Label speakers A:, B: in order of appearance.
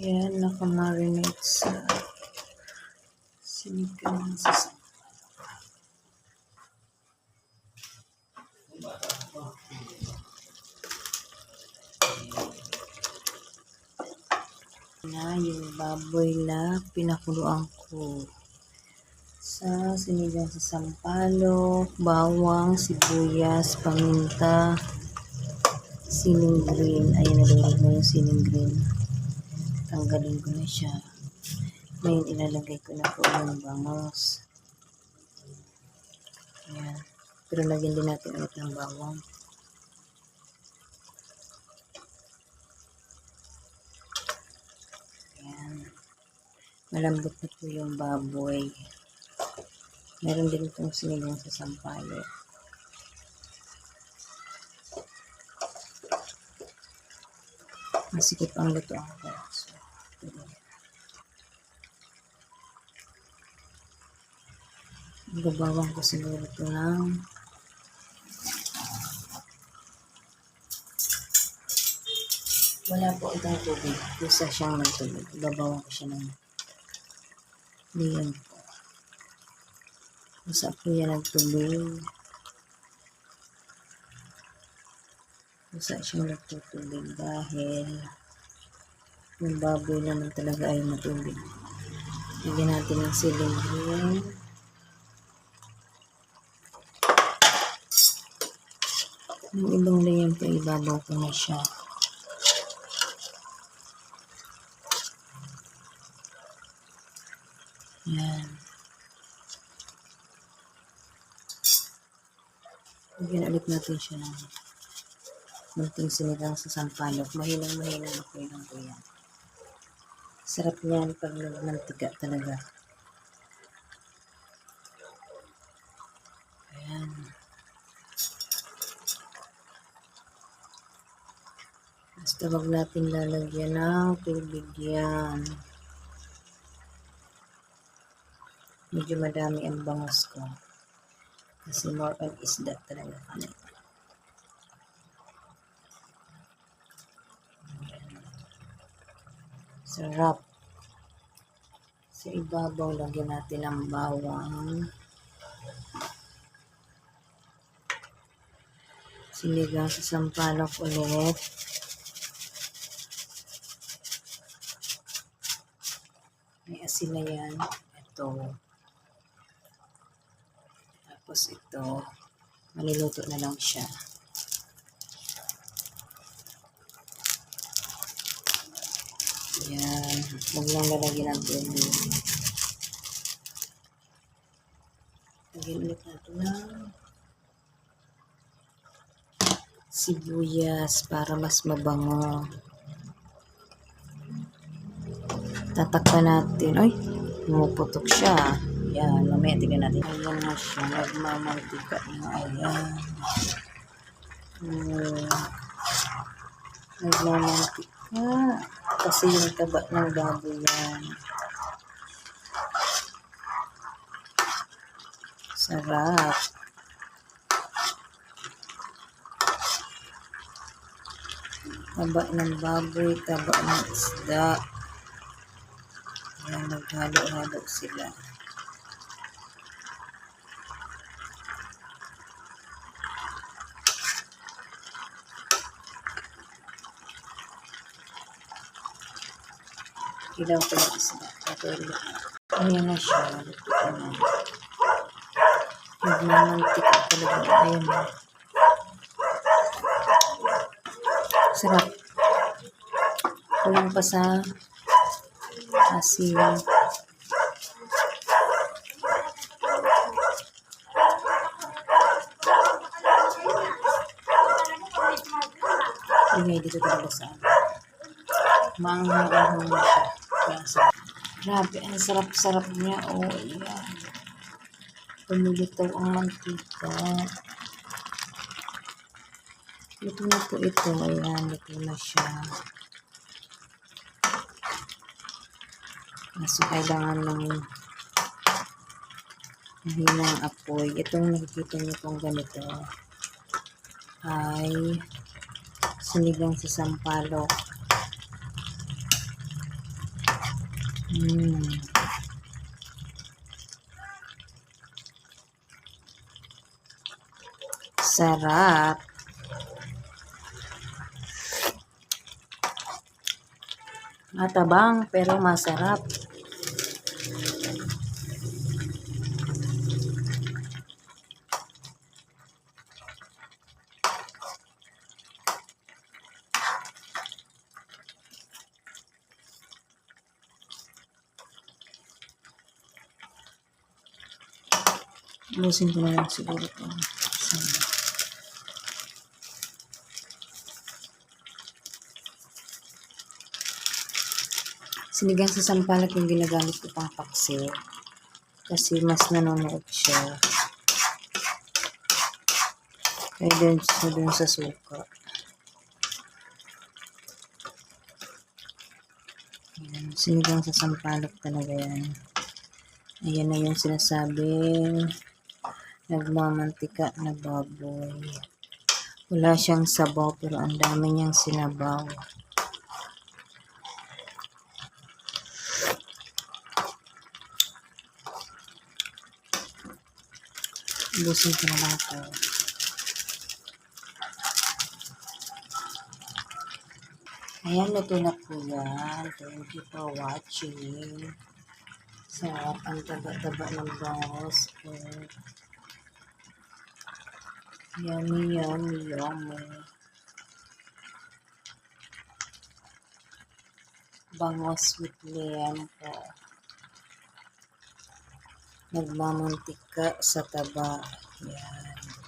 A: Yan, nakamarinate sa sinigang sa na yung baboy na pinakuluan ko sa sinigang sa sampalok, bawang, sibuyas, paminta, siling green. Ayan, nalurog na yung siling green. Tanggalin ko na siya. Ngayon, ilalagay ko na po yung bangos. Ayan. Pero lagyan din natin ulit ng bawang. Ayan. Malambot na po yung baboy. Meron din itong sinigang sa sampalok. Masikip ang luto ako. So, gabawang ko siguro ito ng wala po itong tubig. Gusto siyang magtubig. Gabawang ko siya ng diyan po. Gusto po yan ng tubig. Gusto siyang nagtutubig dahil yung baboy naman talaga ay matubig. Lagyan natin ng siling green. Yung ibang layan po, ibabaw ko na siya. Yan. Lagyan ulit natin siya ng munting sinigang sa sampalok. Mahinang-mahinang ako lang po yan. Sarap niyan pag mantika talaga. Ayan. Basta wag natin lalagyan ng tubig yan. Medyo madami ang bangos ko. Kasi more on isda talaga kami. Sarap. Sa ibabaw, lagyan natin ng bawang. Sinigang sa sampalok ulit. May asin na yan. Ito. Tapos ito, maluluto na lang siya. Ayan. Huwag lang lalagyan ng tubig. Lagyan ulit natin ng sibuyas para mas mabango. Tatakpan natin. Ay, pumuputok siya. Ayan, mamaya tignan natin. Ayan na siya. Nagmamantika na. Ayan. Nagmamantika. Kasi yung taba ng baboy yan. Sarap. Taba ng baboy, taba ng isda. Ayan, naghalo-halo sila. Ilaw ko yung isda. Ayan na siya. Nagmamantika talaga. Ayan na. Sarap. Kulang pa sa asin. Ingay dito talaga sa maanghang na siya. Grabe, ang sarap-sarap niya. Oh, ayan. Pumilitaw ang mantika. Luto na po ito. Ayan, luto na siya. So, kailangan ng mahinang apoy. Itong nakikita niyo pong ganito ay sinigang sa sampalok. Sarap. Matabang pero masarap. Lusin ko na lang siguro ito. Sinigang sa sampalok yung ginagamit ko pang paksiw. Kasi mas nanonood siya. Kaya dun sa suka. Ayan, sinigang sa sampalok talaga yan. Ayan na yung sinasabing nagmamantika na baboy. Wala siyang sabaw pero ang dami niyang sinabaw. Ubusin ko na lang ito. Ayan, luto na po yan. Thank you for watching. Sarap ang taba-taba ng bangos ko. Yummy, yummy, yummy. Bangos with liempo. Nagmamantika sa taba. Yan.